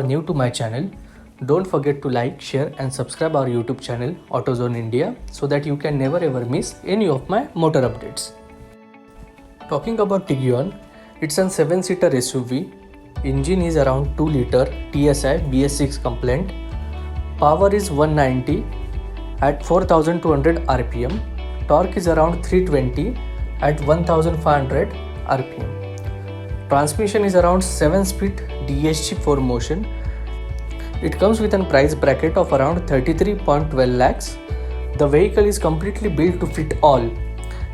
New to my channel, don't forget to like, share and subscribe our YouTube channel AutoZone India so that you can never ever miss any of my motor updates. Talking about Tiguan, it's an 7-seater SUV. Engine is around 2 liter TSI BS6 compliant. Power is 190 at 4200 RPM. Torque is around 320 at 1500 RPM. Transmission is around 7-speed DSG 4Motion. It comes with a price bracket of around 33.12 lakhs. The vehicle is completely built to fit all.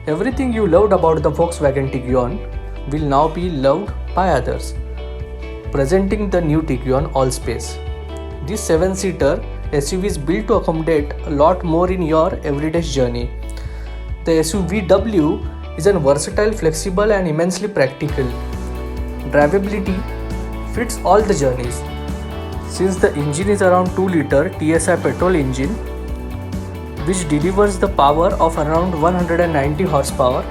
Everything you loved about the Volkswagen Tiguan will now be loved by others. Presenting the new Tiguan Allspace. This 7-seater SUV is built to accommodate a lot more in your everyday journey. The SUV W is a versatile, flexible and immensely practical. Drivability fits all the journeys. Since the engine is around 2 liter TSI petrol engine, which delivers the power of around 190 horsepower,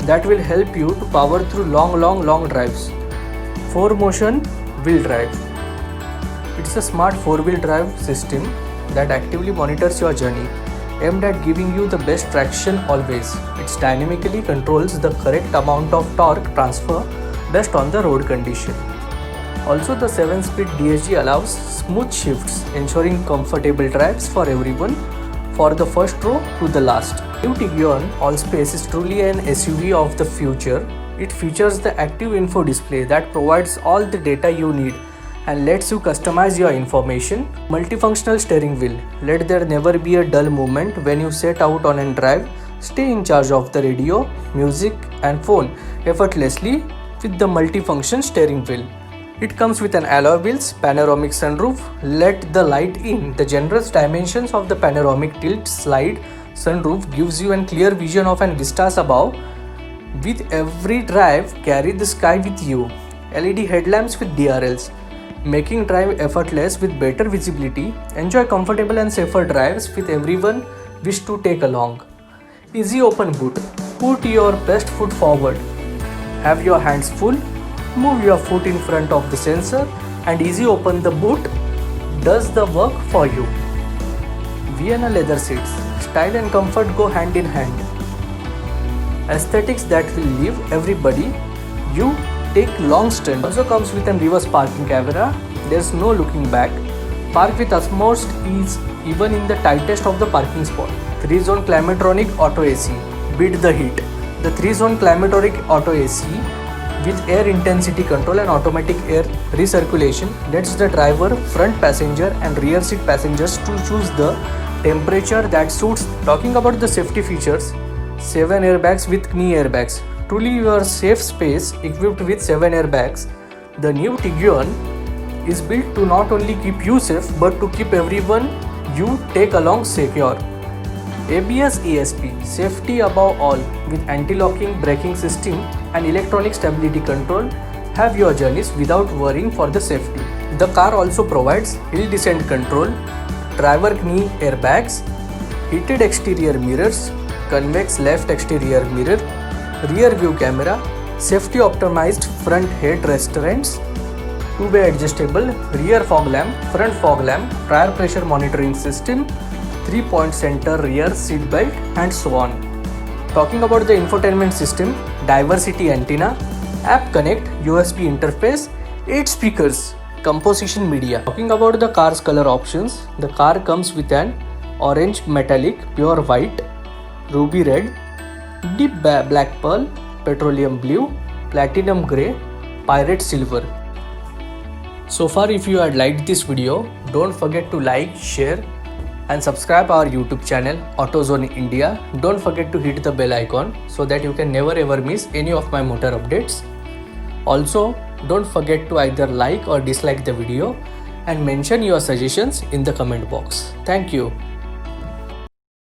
that will help you to power through long drives. 4Motion wheel drive. It's a smart 4-wheel drive system that actively monitors your journey, aimed at giving you the best traction always. It dynamically controls the correct amount of torque transfer based on the road condition. Also, the 7-speed DSG allows smooth shifts, ensuring comfortable drives for everyone, for the first row to the last. New Tiguan Allspace is truly an SUV of the future. It features the active info display that provides all the data you need and lets you customize your information. Multifunctional steering wheel. Let there never be a dull moment when you set out on a drive. Stay in charge of the radio, music and phone effortlessly with the multifunction steering wheel. It comes with an alloy wheels, panoramic sunroof, let the light in. The generous dimensions of the panoramic tilt slide sunroof gives you a clear vision of an vistas above. With every drive, carry the sky with you. LED headlamps with DRLs, making drive effortless with better visibility. Enjoy comfortable and safer drives with everyone wish to take along. Easy open boot. Put your best foot forward. Have your hands full. Move your foot in front of the sensor and easy open the boot does the work for you. Vienna leather seats. Style and comfort go hand in hand. Aesthetics that will leave everybody you take long stint. Also comes with a reverse parking camera. There's no looking back. Park with utmost ease even in the tightest of the parking spot. 3-zone Climatronic Auto AC. Beat the heat. The 3-zone Climatronic Auto AC with air intensity control and automatic air recirculation lets the driver, front passenger and rear seat passengers to choose the temperature that suits. Talking about the safety features, 7 airbags with knee airbags. Truly your safe space equipped with 7 airbags. The new Tiguan is built to not only keep you safe but to keep everyone you take along secure. ABS ESP, safety above all, with anti-locking braking system and electronic stability control. Have your journeys without worrying for the safety. The car also provides hill descent control, driver knee airbags, heated exterior mirrors, convex left exterior mirror, rear view camera, safety optimized front head restraints, 2-way adjustable rear fog lamp, front fog lamp, tire pressure monitoring system, 3-point center rear seat belt and so on. Talking about the infotainment system, diversity antenna, app connect, USB interface, 8 speakers, composition media. Talking about the car's color options, the car comes with an orange metallic, pure white, ruby red, deep black pearl, petroleum blue, platinum grey, pirate silver. So far, if you had liked this video, don't forget to like, share and subscribe our YouTube channel AutoZone India. Don't forget to hit the bell icon so that you can never ever miss any of my motor updates. Also, don't forget to either like or dislike the video and mention your suggestions in the comment box. Thank you.